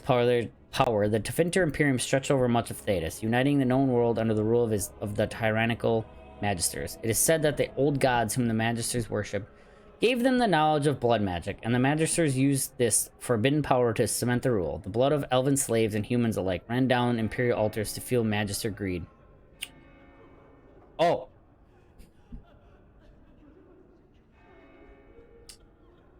power, the Tevinter Imperium stretched over much of Thedas, uniting the known world under the rule of the tyrannical Magisters. It is said that the old gods whom the Magisters worship gave them the knowledge of blood magic, and the Magisters used this forbidden power to cement the rule. The blood of elven slaves and humans alike ran down Imperial altars to fuel Magister greed. Oh.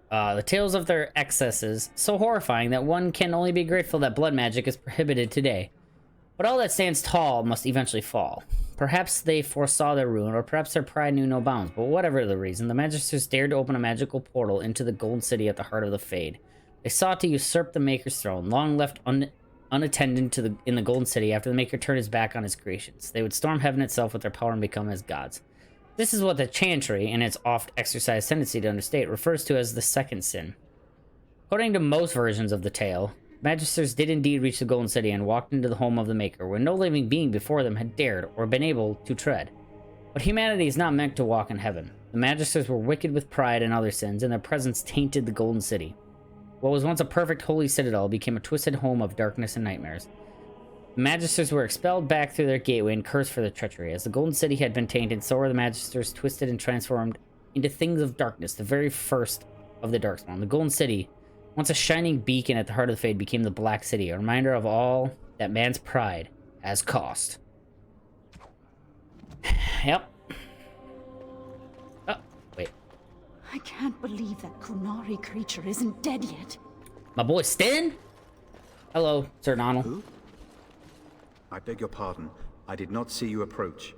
The tales of their excesses, so horrifying that one can only be grateful that blood magic is prohibited today. But all that stands tall must eventually fall. Perhaps they foresaw their ruin, or perhaps their pride knew no bounds, but whatever the reason, the Magisters dared to open a magical portal into the Golden City at the heart of the Fade. They sought to usurp the Maker's throne, long left unattended in the Golden City after the Maker turned his back on his creations. They would storm heaven itself with their power and become as gods. This is what the Chantry, in its oft-exercised tendency to understate, refers to as the second sin. According to most versions of the tale, Magisters did indeed reach the Golden City and walked into the home of the Maker, where no living being before them had dared or been able to tread. But humanity is not meant to walk in heaven. The Magisters were wicked with pride and other sins, and their presence tainted the Golden City. What was once a perfect holy citadel became a twisted home of darkness and nightmares. The Magisters were expelled back through their gateway and cursed for their treachery. As the Golden City had been tainted, so were the Magisters twisted and transformed into things of darkness, the very first of the Darkspawn. The Golden City, once a shining beacon at the heart of the Fade, became the Black City, a reminder of all that man's pride has cost. Yep. Oh, wait. I can't believe that Qunari creature isn't dead yet. My boy Sten? Hello, Sir Donald. Who? I beg your pardon. I did not see you approach.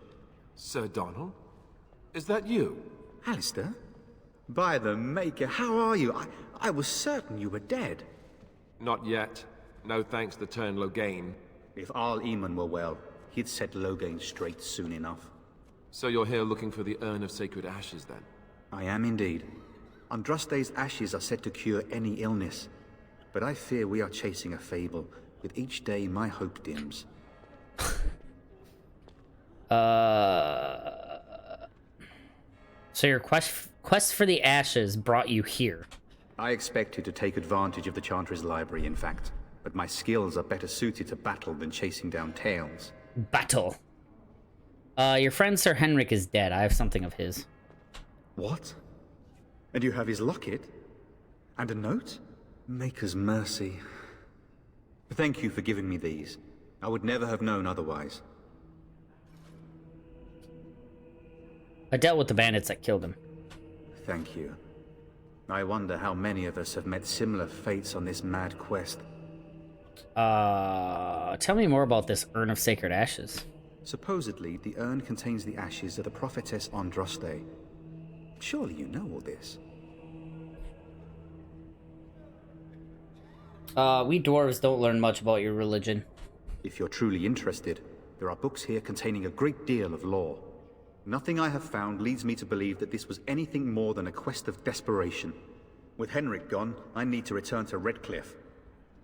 Sir Donald? Is that you? Alistair? By the Maker, how are you? I was certain you were dead. Not yet. No thanks to Turn Loghain. If Arl Eamon were well, he'd set Loghain straight soon enough. So you're here looking for the Urn of Sacred Ashes, then? I am indeed. Andraste's ashes are said to cure any illness. But I fear we are chasing a fable. With each day, my hope dims. So your quest for the ashes brought you here. I expected to take advantage of the Chantry's library, in fact. But my skills are better suited to battle than chasing down tales. Battle. Your friend Sir Henrik is dead. I have something of his. What? And you have his locket? And a note? Maker's mercy. Thank you for giving me these. I would never have known otherwise. I dealt with the bandits that killed him. Thank you. I wonder how many of us have met similar fates on this mad quest. Tell me more about this Urn of Sacred Ashes. Supposedly, the urn contains the ashes of the prophetess Andraste. Surely you know all this. We dwarves don't learn much about your religion. If you're truly interested, there are books here containing a great deal of lore. Nothing I have found leads me to believe that this was anything more than a quest of desperation. With Henrik gone, I need to return to Redcliffe.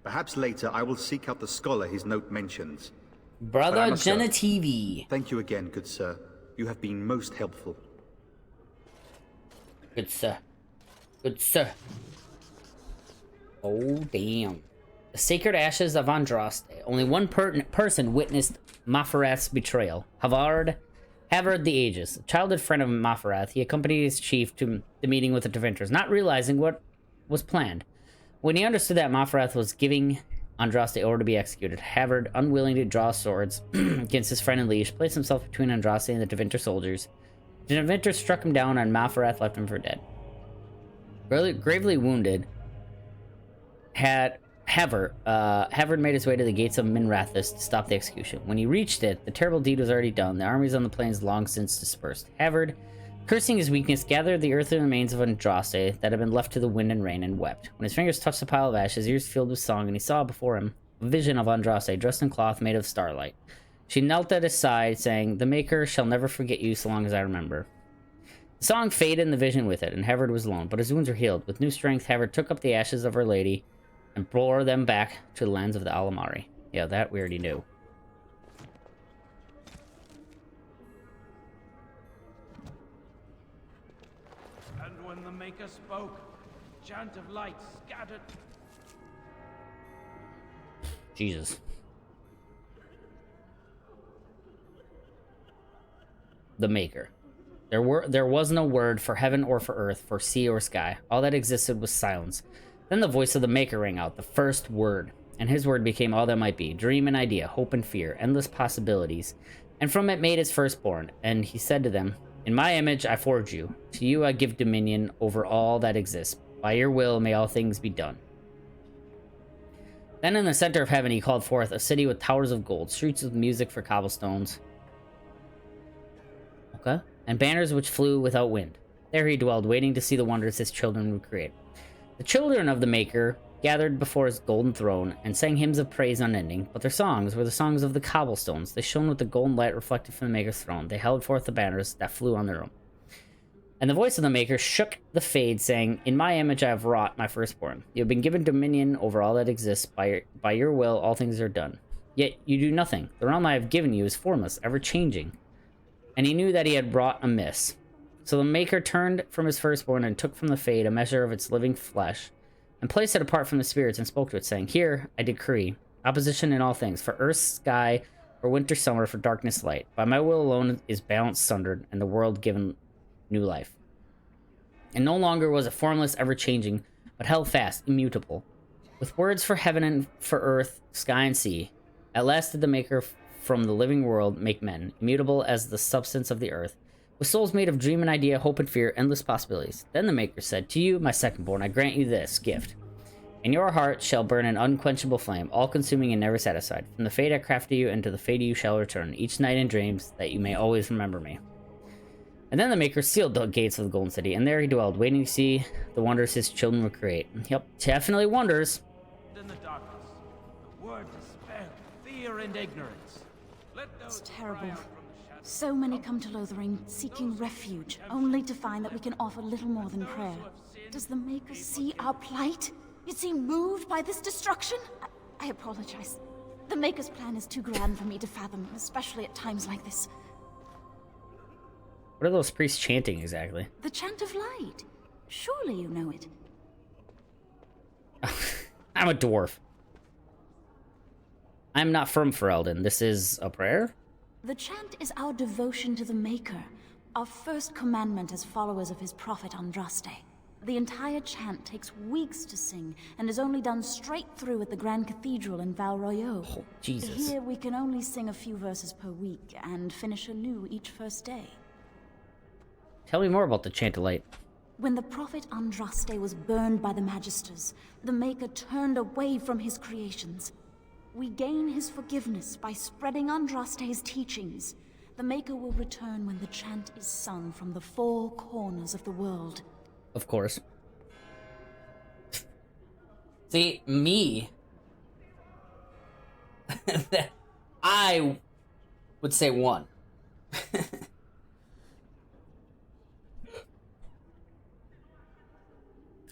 Perhaps later I will seek out the scholar his note mentions. Brother Genitivi. Thank you again, good sir. You have been most helpful. Good sir. Good sir. Oh, damn. The Sacred Ashes of Andraste. Only one person witnessed Mafarath's betrayal. Havard the Aegis, a childhood friend of Mafarath. He accompanied his chief to the meeting with the Tevinters, not realizing what was planned. When he understood that Mafarath was giving Andraste order to be executed, Havard, unwilling to draw swords against his friend and liege, placed himself between Andraste and the Tevinter soldiers. The Tevinters struck him down, and Mafarath left him for dead. Gravely wounded, Havard made his way to the gates of Minrathous to stop the execution. When he reached it, the terrible deed was already done. The armies on the plains long since dispersed. Havard, cursing his weakness, gathered the earthly remains of Andraste that had been left to the wind and rain, and wept. When his fingers touched the pile of ash, his ears filled with song, and he saw before him a vision of Andraste, dressed in cloth made of starlight. She knelt at his side, saying, "The Maker shall never forget you so long as I remember." The song faded and the vision with it, and Havard was alone, but his wounds were healed. With new strength, Havard took up the ashes of Our Lady and bore them back to the lands of the Alamari. Yeah, that we already knew. And when the Maker spoke, a chant of light scattered. Jesus. The Maker. There was no word for heaven or for earth, for sea or sky. All that existed was silence. Then the voice of the Maker rang out, the first word. And his word became all that might be. Dream and idea, hope and fear, endless possibilities. And from it made his firstborn. And he said to them, in my image I forge you. To you I give dominion over all that exists. By your will may all things be done. Then in the center of heaven he called forth a city with towers of gold, streets with music for cobblestones. Okay. And banners which flew without wind. There he dwelled, waiting to see the wonders his children would create. The children of the Maker gathered before his golden throne and sang hymns of praise unending, but their songs were the songs of the cobblestones. They shone with the golden light reflected from the Maker's throne. They held forth the banners that flew on their own. And the voice of the Maker shook the fade, saying, in my image I have wrought my firstborn. You have been given dominion over all that exists. By your will all things are done. Yet you do nothing. The realm I have given you is formless, ever-changing. And he knew that he had wrought amiss. So the Maker turned from his firstborn and took from the fade a measure of its living flesh, and placed it apart from the spirits, and spoke to it, saying, here I decree opposition in all things, for earth, sky, for winter, summer, for darkness, light. By my will alone is balance sundered, and the world given new life. And no longer was it formless, ever-changing, but held fast, immutable, with words for heaven and for earth, sky and sea. At last did the Maker from the living world make men, immutable as the substance of the earth, with souls made of dream and idea, hope and fear, endless possibilities. Then the Maker said, to you, my secondborn, I grant you this gift. In your heart shall burn an unquenchable flame, all-consuming and never satisfied. From the fate I crafted you, and to the fate you shall return, each night in dreams, that you may always remember me. And then the Maker sealed the gates of the Golden City, and there he dwelled, waiting to see the wonders his children would create. Yep, definitely wonders. In the darkness, the word despair, fear, and ignorance. Let those It's terrible. cry out from the shadows. So many come to Lothering seeking refuge, only to find that we can offer little more than prayer. Does the Maker see our plight? Is he moved by this destruction? I apologize. The Maker's plan is too grand for me to fathom, especially at times like this. What are those priests chanting exactly? The Chant of Light. Surely you know it. I'm a dwarf. I'm not from Ferelden. This is a prayer? The chant is our devotion to the Maker, our first commandment as followers of his prophet Andraste. The entire chant takes weeks to sing and is only done straight through at the Grand Cathedral in Val Royeaux. Oh, Jesus. Here we can only sing a few verses per week and finish anew each first day. Tell me more about the Chant of Light. When the prophet Andraste was burned by the Magisters, the Maker turned away from his creations. We gain his forgiveness by spreading Andraste's teachings. The Maker will return when the chant is sung from the four corners of the world. Of course. See, me. I would say one.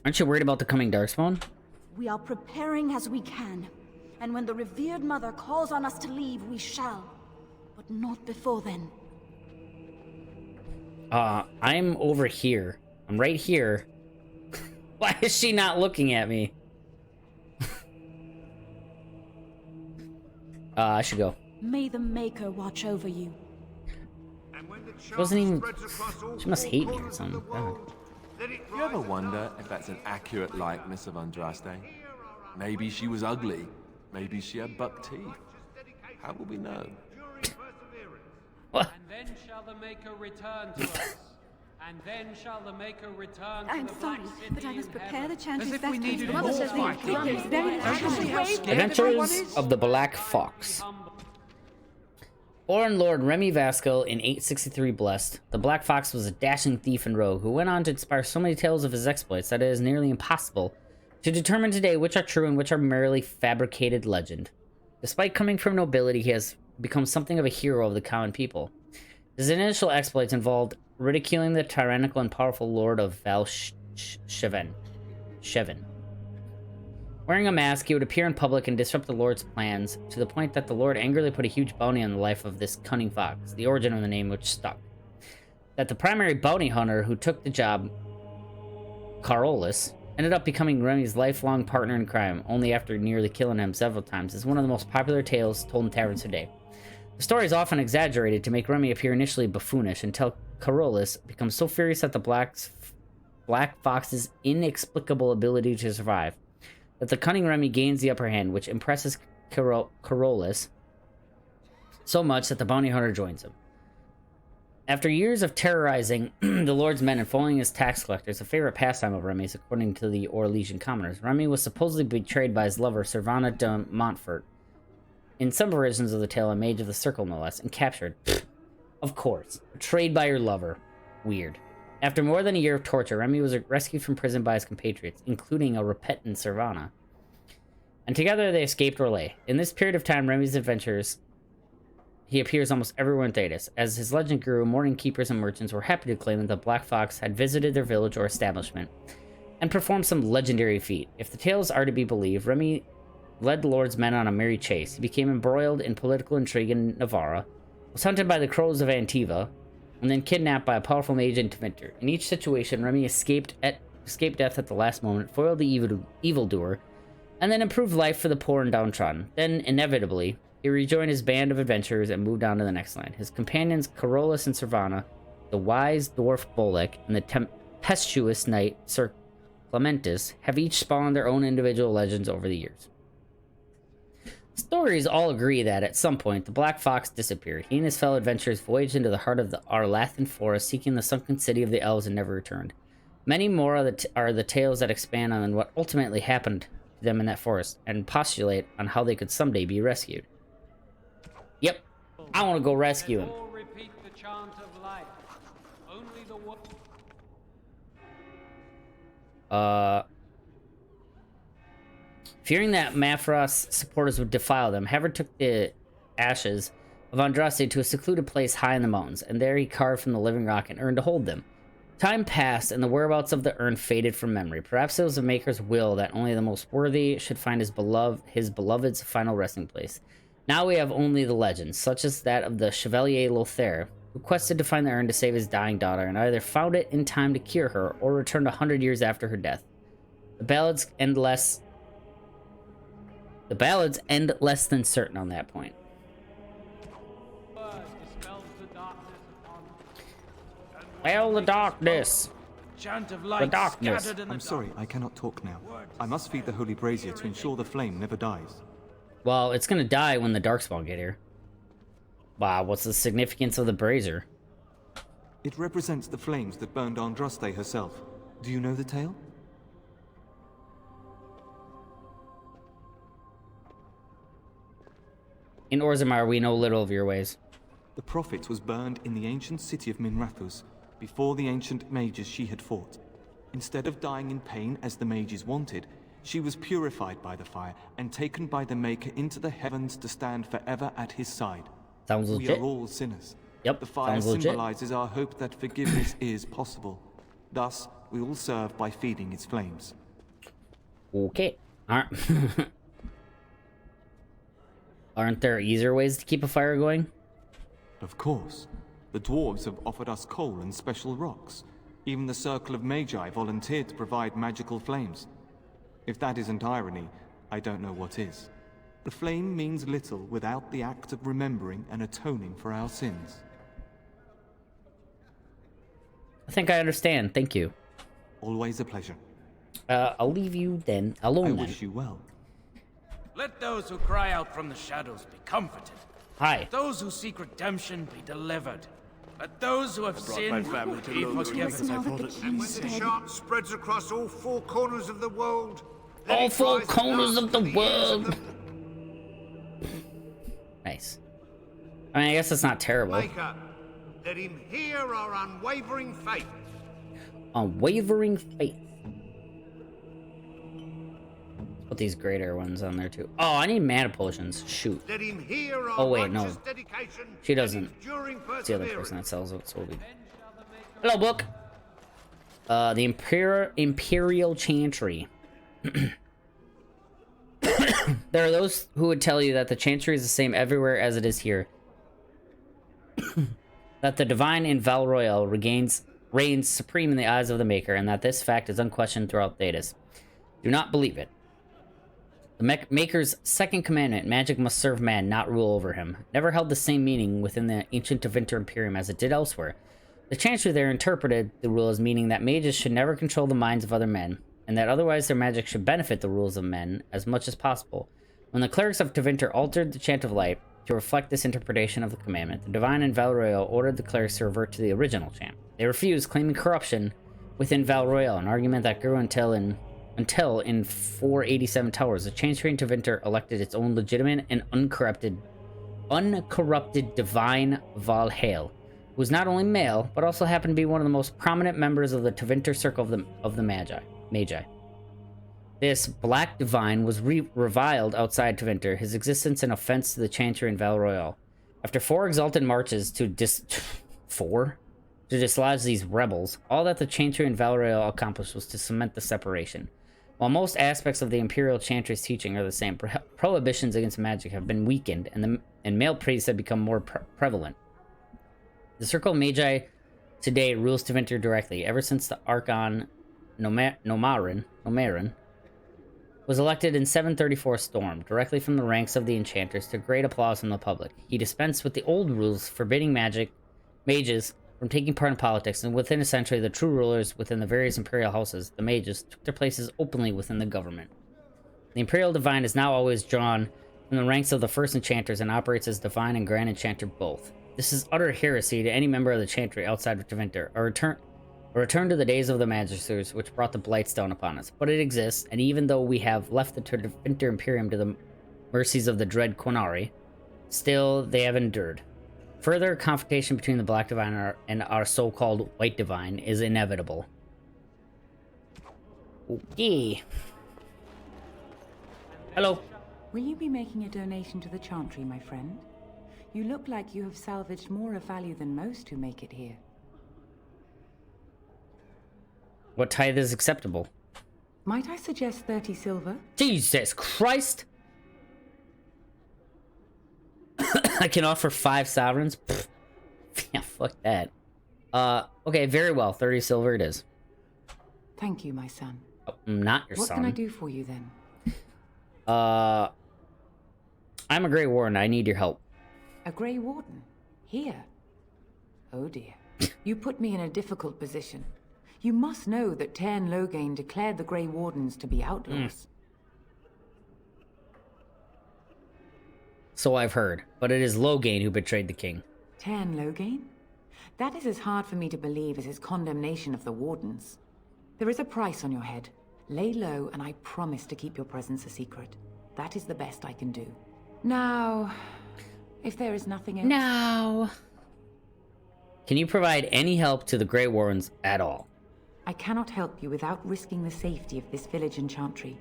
Aren't you worried about the coming Darkspawn? We are preparing as we can, and when the revered mother calls on us to leave, we shall. But not before then. I'm over here. I'm right here. Why is she not looking at me? I should go. May the Maker watch over you. She wasn't even... She must hate me or something. God. You ever wonder if that's an accurate likeness of Andraste? Maybe she was ugly. Maybe she had buck teeth. How will we know? What? And then shall the Maker return to us. And then shall the Maker return to I'm the sorry, Black but I City must in prepare heaven. the chant As as if best we I needed can. more Mother says the fighting. King is very Don't you see how scared everyone Adventures is? of the Black Fox. Born Lord Remy Vaskel in 863 Blessed, the Black Fox was a dashing thief and rogue who went on to inspire so many tales of his exploits that it is nearly impossible to determine today which are true and which are merely fabricated legend. Despite coming from nobility, he has become something of a hero of the common people. His initial exploits involved ridiculing the tyrannical and powerful Lord of Val Sheven. Wearing a mask, he would appear in public and disrupt the Lord's plans, to the point that the Lord angrily put a huge bounty on the life of this cunning fox, the origin of the name which stuck. That the primary bounty hunter who took the job, Carolus, ended up becoming Remy's lifelong partner in crime, only after nearly killing him several times, is one of the most popular tales told in taverns today. The story is often exaggerated to make Remy appear initially buffoonish until Carolus becomes so furious at the Black Fox's inexplicable ability to survive that the cunning Remy gains the upper hand, which impresses Carolus so much that the bounty hunter joins him. After years of terrorizing the Lord's men and foiling his tax collectors, a favorite pastime of Remy's, according to the Orlesian commoners, Remy was supposedly betrayed by his lover, Servana de Montfort, in some versions of the tale, a mage of the circle no less, and captured. Of course. Betrayed by your lover. Weird. After more than a year of torture, Remy was rescued from prison by his compatriots, including a repentant Servana. And together they escaped Orlais. In this period of time, Remy's adventures, he appears almost everywhere in Thedas. As his legend grew, morning keepers and merchants were happy to claim that the Black Fox had visited their village or establishment and performed some legendary feat. If the tales are to be believed, Remy led the Lord's men on a merry chase. He became embroiled in political intrigue in Navarra, was hunted by the crows of Antiva, and then kidnapped by a powerful mage in Tevinter. In each situation, Remy escaped death at the last moment, foiled the evildoer, and then improved life for the poor and downtrodden. Then, inevitably, he rejoined his band of adventurers and moved on to the next line. His companions, Carolus and Servana, the wise dwarf Bolek, and the tempestuous knight, Sir Clementus, have each spawned their own individual legends over the years. Stories all agree that, at some point, the Black Fox disappeared. He and his fellow adventurers voyaged into the heart of the Arlathan forest, seeking the sunken city of the elves, and never returned. Many more are the tales that expand on what ultimately happened to them in that forest, and postulate on how they could someday be rescued. Yep, I want to go rescue him. Repeat the chant of life. Only the Fearing that Mafros supporters would defile them, Havard took the ashes of Andraste to a secluded place high in the mountains, and there he carved from the living rock an urn to hold them. Time passed, and the whereabouts of the urn faded from memory. Perhaps it was the Maker's will that only the most worthy should find his beloved's final resting place. Now we have only the legends, such as that of the Chevalier Lothaire, who quested to find the urn to save his dying daughter, and either found it in time to cure her, or returned 100 years after her death. The ballads end less than certain on that point. Well, the darkness. Chant of The light darkness. scattered in the I'm sorry, I cannot talk now. I must feed the holy brazier to ensure the flame never dies. Well, it's gonna die when the Darkspawn get here. Wow, what's the significance of the brazier? It represents the flames that burned Andraste herself. Do you know the tale? In Orzammar, we know little of your ways. The prophet was burned in the ancient city of Minrathous, before the ancient mages she had fought. Instead of dying in pain as the mages wanted, she was purified by the fire and taken by the Maker into the heavens to stand forever at his side. Sounds We legit. are all sinners. Yep, The fire sounds legit. symbolizes our hope that forgiveness is possible. Thus, we all serve by feeding its flames. Okay. Aren't there easier ways to keep a fire going? Of course. The dwarves have offered us coal and special rocks. Even the Circle of Magi volunteered to provide magical flames. If that isn't irony, I don't know what is. The flame means little without the act of remembering and atoning for our sins. I think I understand. Thank you. Always a pleasure. I'll leave you then alone I then. wish you well. Let those who cry out from the shadows be comforted. Hi. Let those who seek redemption be delivered. Let those who have sinned be forgiven. Now that the king's When the dead, chant spreads across all four corners of the world. let All it four rise corners enough of the for ears world. Nice. I mean, I guess it's not terrible. Maker, let him hear our unwavering faith. Unwavering faith. Put these great air ones on there too. Oh, I need mana potions. Shoot. Let him hear our Oh, wait, no. righteous dedication. She doesn't. and enduring It's the other perseverance. person that sells it, so we'll be... Hello, book. The Imperial Chantry. There are those who would tell you that the Chantry is the same everywhere as it is here. That the Divine in Val Royale regains reigns supreme in the eyes of the Maker, and that this fact is unquestioned throughout Thedas. Do not believe it. The Maker's second commandment, magic must serve man, not rule over him, never held the same meaning within the ancient Tevinter Imperium as it did elsewhere. The Chantry there interpreted the rule as meaning that mages should never control the minds of other men, and that otherwise their magic should benefit the rules of men as much as possible. When the clerics of Tevinter altered the Chant of Light to reflect this interpretation of the commandment, the Divine in Val Royeal ordered the clerics to revert to the original chant. They refused, claiming corruption within Val Royeal, an argument that grew until in 487 Towers, the Chantry in Tevinter elected its own legitimate and uncorrupted Divine Valhalla, who was not only male, but also happened to be one of the most prominent members of the Tevinter Circle of the Magi. This Black Divine was reviled outside Tevinter, his existence an offense to the Chantry in Val Royeal. After 4 exalted marches to dislodge these rebels, all that the Chantry in Val Royeal accomplished was to cement the separation. While most aspects of the Imperial Chantry's teaching are the same, prohibitions against magic have been weakened, and male priests have become more prevalent. The Circle of Magi today rules Tevinter directly, ever since the Archon Nomarin was elected in 734 Storm, directly from the ranks of the Enchanters to great applause from the public. He dispensed with the old rules forbidding mages from taking part in politics, and within a century, the true rulers within the various imperial houses, the mages, took their places openly within the government. The Imperial Divine is now always drawn from the ranks of the First Enchanters and operates as Divine and Grand Enchanter both. This is utter heresy to any member of the Chantry outside of Tevinter, a return to the days of the Magisters, which brought the Blightstone upon us. But it exists, and even though we have left the Tevinter Imperium to the mercies of the dread Qunari, still they have endured. Further confrontation between the Black Divine and our so-called White Divine is inevitable. Okay. Hello. Will you be making a donation to the Chantry, my friend? You look like you have salvaged more of value than most who make it here. What tithe is acceptable? Might I suggest 30 silver? Jesus Christ! I can offer 5 sovereigns? Pfft. Yeah, fuck that. Okay, very well. 30 silver it is. Thank you, my son. Oh, I'm not your son. son. What can I do for you, then? I'm a Grey Warden. I need your help. A Grey Warden? Here? Oh, dear. You put me in a difficult position. You must know that Tairn Loghain declared the Grey Wardens to be outlaws. So I've heard, but it is Loghain who betrayed the king. Tairn Loghain? That is as hard for me to believe as his condemnation of the Wardens. There is a price on your head. Lay low, and I promise to keep your presence a secret. That is the best I can do. Now, if there is nothing else... Now... Can you provide any help to the Grey Wardens at all? I cannot help you without risking the safety of this village and Chantry.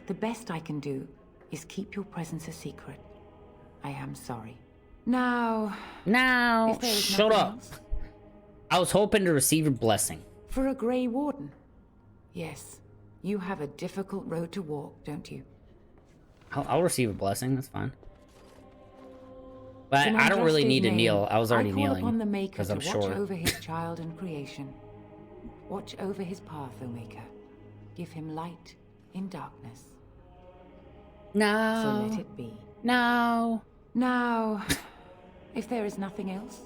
The best I can do is keep your presence a secret. I am sorry. Now, shut up. Else, I was hoping to receive your blessing. for a Grey Warden. Yes, you have a difficult road to walk, don't you? I'll receive a blessing, that's fine. But I don't really need to kneel. I was already kneeling because I'm short. Watch over his child and creation. Watch over his path, O Maker. Give him light in darkness. No. So let it be. No. Now, if there is nothing else,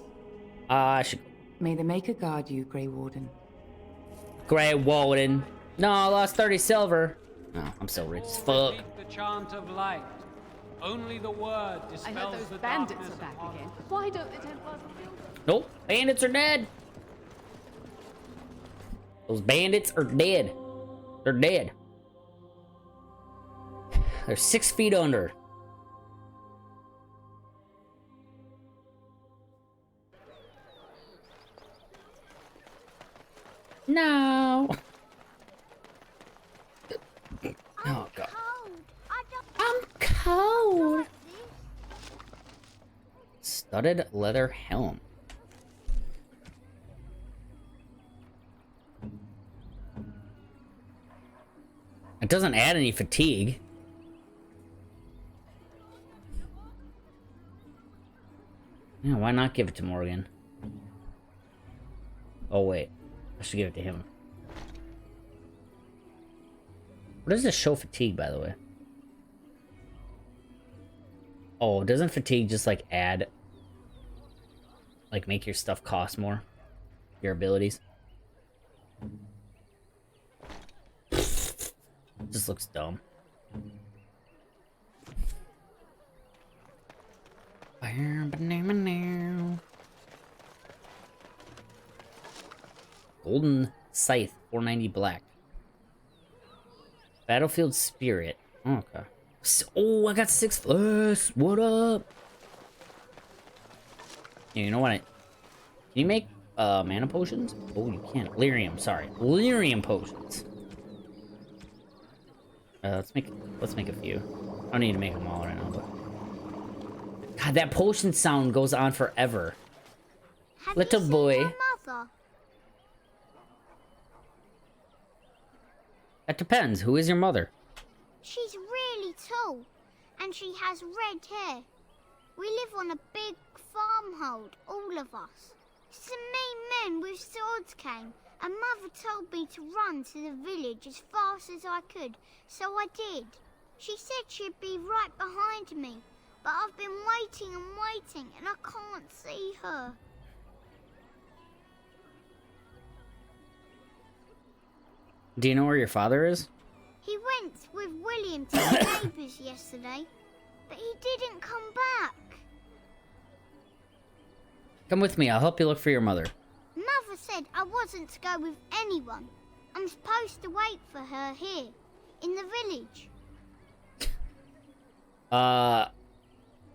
I should. May the Maker guard you, Grey Warden. Grey Warden. No, I lost 30 silver. No, I'm so rich as fuck. The chant of light. Only the word dispels I heard those the bandits darkness are back upon again. us. Why don't the Templars kill them? Nope, bandits are dead. Those bandits are dead. They're dead. They're 6 feet under. No. Oh god. I'm cold. Studded leather helm. It doesn't add any fatigue. Yeah, why not give it to Morgan? Oh wait. I should give it to him. What does this show fatigue, by the way? Oh, doesn't fatigue just like add, like make your stuff cost more? Your abilities? Just looks dumb. Golden Scythe, 490 black. Battlefield Spirit. Oh, okay. Oh, I got 6 less. What up? Yeah, you know what? Can you make mana potions? Oh, you can't. Lyrium, sorry. Lyrium potions. Let's make a few. I don't need to make them all right now, but God, that potion sound goes on forever. Have Little you seen boy. your mother? That depends. Who is your mother? She's really tall, and she has red hair. We live on a big farmhold, all of us. Some mean men with swords came, and Mother told me to run to the village as fast as I could, so I did. She said she'd be right behind me, but I've been waiting and waiting, and I can't see her. Do you know where your father is? He went with William to the neighbours yesterday, but he didn't come back. Come with me. I'll help you look for your mother. Mother said I wasn't to go with anyone. I'm supposed to wait for her here, in the village.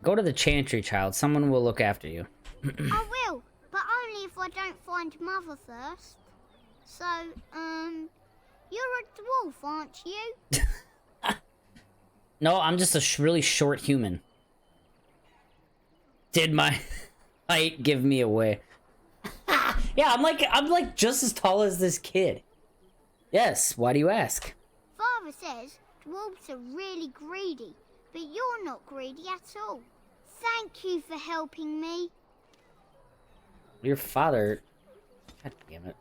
Go to the Chantry, child. Someone will look after you. I will, but only if I don't find Mother first. So, you're a dwarf, aren't you? No, I'm just a really short human. Did my height give me away? Yeah, I'm like just as tall as this kid. Yes, why do you ask? Father says dwarves are really greedy, but you're not greedy at all. Thank you for helping me. Your father... God damn it.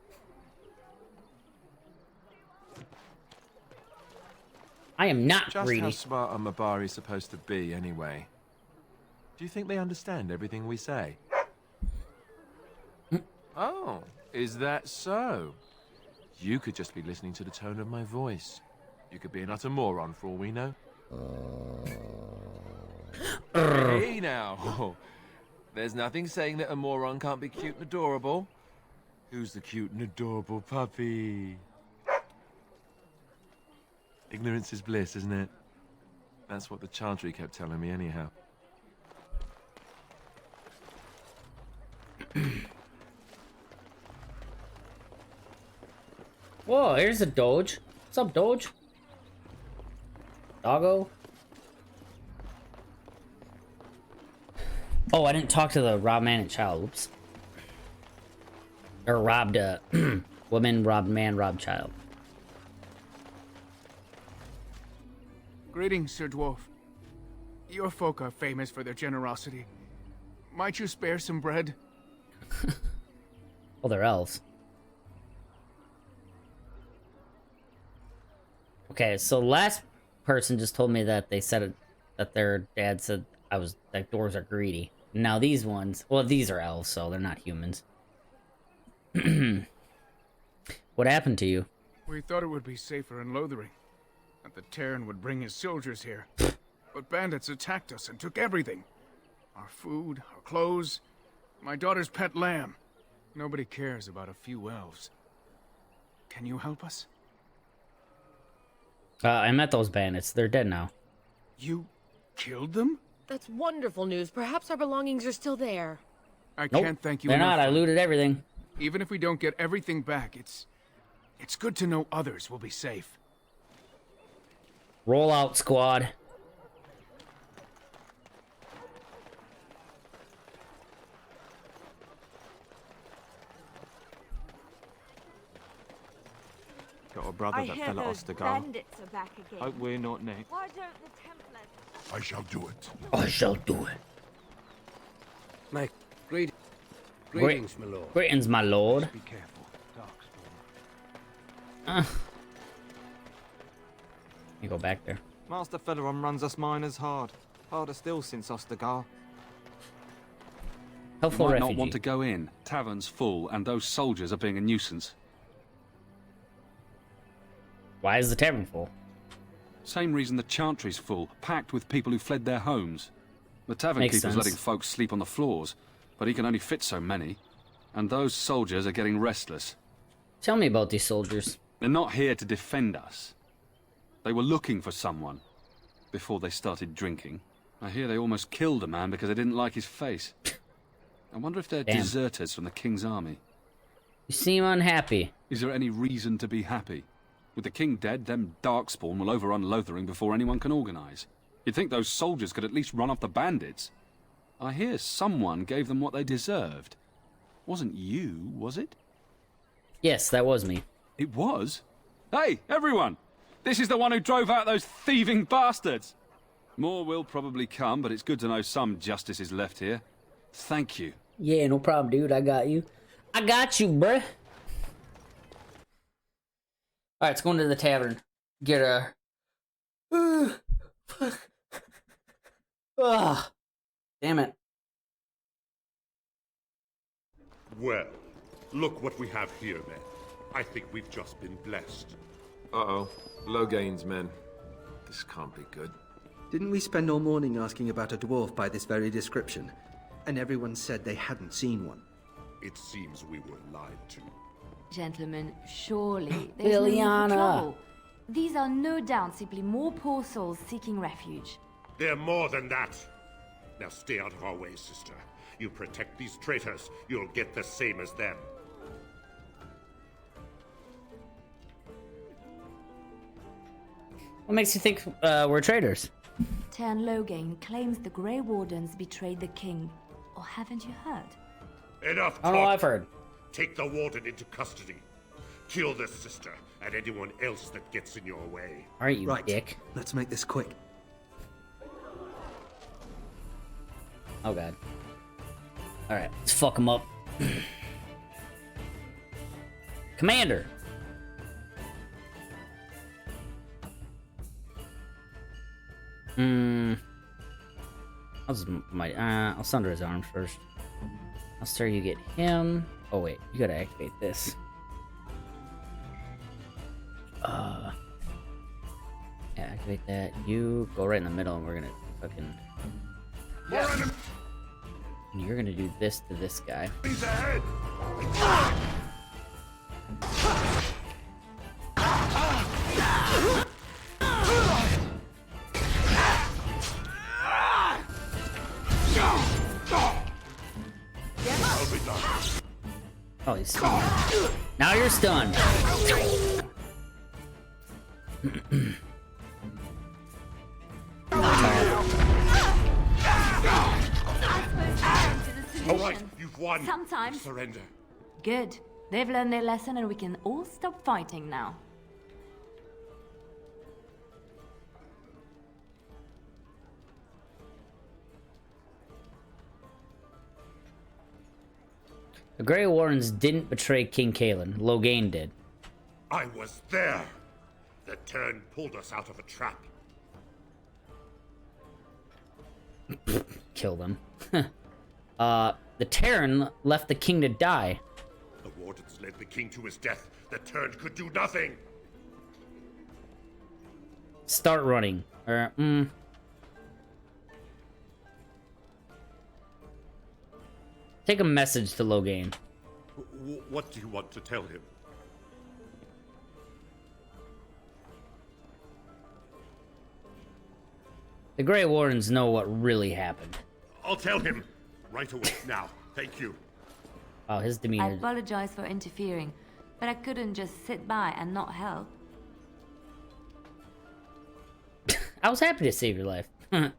I am not Just greedy. how smart are Mabari supposed to be, anyway? Do you think they understand everything we say? Oh, is that so? You could just be listening to the tone of my voice. You could be an utter moron for all we know. Hey now! There's nothing saying that a moron can't be cute and adorable. Who's the cute and adorable puppy? Ignorance is bliss, isn't it? That's what the Chantry kept telling me anyhow. Whoa, here's a Doge. What's up, Doge? Doggo? Oh, I didn't talk to the robbed man and child. Oops. Or robbed, woman, robbed man, robbed child. Greetings, Sir Dwarf. Your folk are famous for their generosity. Might you spare some bread? Well, they're elves. Okay, so last person just told me that they said that their dad said that dwarves are greedy. Now these ones, well, these are elves, so they're not humans. What happened to you? We thought it would be safer in Lothering, that the Terran would bring his soldiers here. But bandits attacked us and took everything. Our food, our clothes, my daughter's pet lamb. Nobody cares about a few elves. Can you help us? I met those bandits. They're dead now. You killed them? That's wonderful news. Perhaps our belongings are still there. I Nope, can't thank you they're enough. not. I looted everything. Even if we don't get everything back, it's good to know others will be safe. Roll out, squad. Got a brother that fell at Ostagar. Bandits are back again. Hope we're not next. Why don't the Templars... I shall do it. I shall do it. My greetings, my lord. Greetings, my lord. Be careful. Darkspawn You go back there. Master Feleron runs us miners hard. Harder still since Ostagar. Helpful Might refugee. not want to go in. Tavern's full, and those soldiers are being a nuisance. Why is the tavern full? Same reason the Chantry's full, packed with people who fled their homes. The tavern Makes keeper's sense. letting folks sleep on the floors, but he can only fit so many. And those soldiers are getting restless. Tell me about these soldiers. They're not here to defend us. They were looking for someone before they started drinking. I hear they almost killed a man because they didn't like his face. I wonder if they're Damn. deserters from the King's army. You seem unhappy. Is there any reason to be happy? With the King dead, them Darkspawn will overrun Lothering before anyone can organize. You'd think those soldiers could at least run off the bandits. I hear someone gave them what they deserved. Wasn't you, was it? Yes, that was me. It was? Hey, everyone! This is the one who drove out those thieving bastards! More will probably come, but it's good to know some justice is left here. Thank you. Yeah, no problem, dude. I got you. I got you, bruh. Alright, let's go into the tavern. Get a... Ugh. Damn it. Well, look what we have here, men. I think we've just been blessed. Uh-oh. Loghain's men. This can't be good. Didn't we spend all morning asking about a dwarf by this very description? And everyone said they hadn't seen one. It seems we were lied to. Gentlemen, surely there's no need for trouble. These are no doubt simply more poor souls seeking refuge. They're more than that. Now stay out of our way, sister. You protect these traitors, you'll get the same as them. What makes you think we're traitors? Tern Loghain claims the Grey Wardens betrayed the king. Or haven't you heard? Enough talk. I don't know, I've heard. Take the warden into custody. Kill this sister and anyone else that gets in your way. Alright, you Right. dick. Let's make this quick. Oh god. Alright, let's fuck him up. Commander! I'll sunder his arms first. I'll start you get him. Oh wait, you gotta activate this. Yeah, activate that. You go right in the middle and we're gonna fucking... And you're gonna do this to this guy. He's ahead! Oh, he's stunned. Now you're stunned. All right, you've won. Sometimes. Surrender. Good. They've learned their lesson and we can all stop fighting now. The Grey Wardens didn't betray King Cailan. Loghain did. I was there. The Tern pulled us out of a trap. Kill them. The Terran left the king to die. The wardens led the king to his death. The Tern could do nothing. Start running. Take a message to Loghain. What do you want to tell him? The Grey Wardens know what really happened. I'll tell him. Right away, now. Thank you. Wow, his I demeanor... apologize for interfering, but I couldn't just sit by and not help. I was happy to save your life. And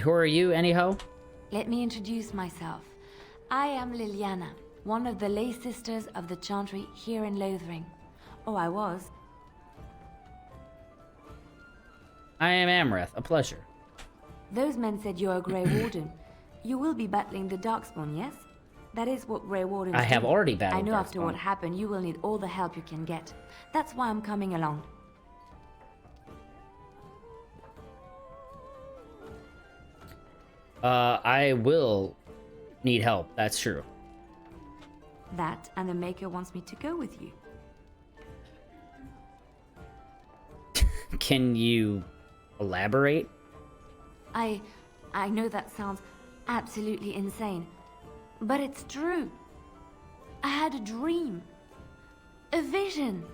who are you, anyhow? Let me introduce myself. I am Liliana, one of the lay sisters of the Chantry here in Lothering. Oh, I was. I am Amreth. A pleasure. Those men said you're a Grey Warden. You will be battling the Darkspawn, yes? That is what Grey Wardens I have do. already battled I know after Darkspawn. what happened, you will need all the help you can get. That's why I'm coming along. I will need help, that's true. That, and the Maker wants me to go with you. Can you elaborate? I know that sounds absolutely insane, but it's true. I had a dream. A vision.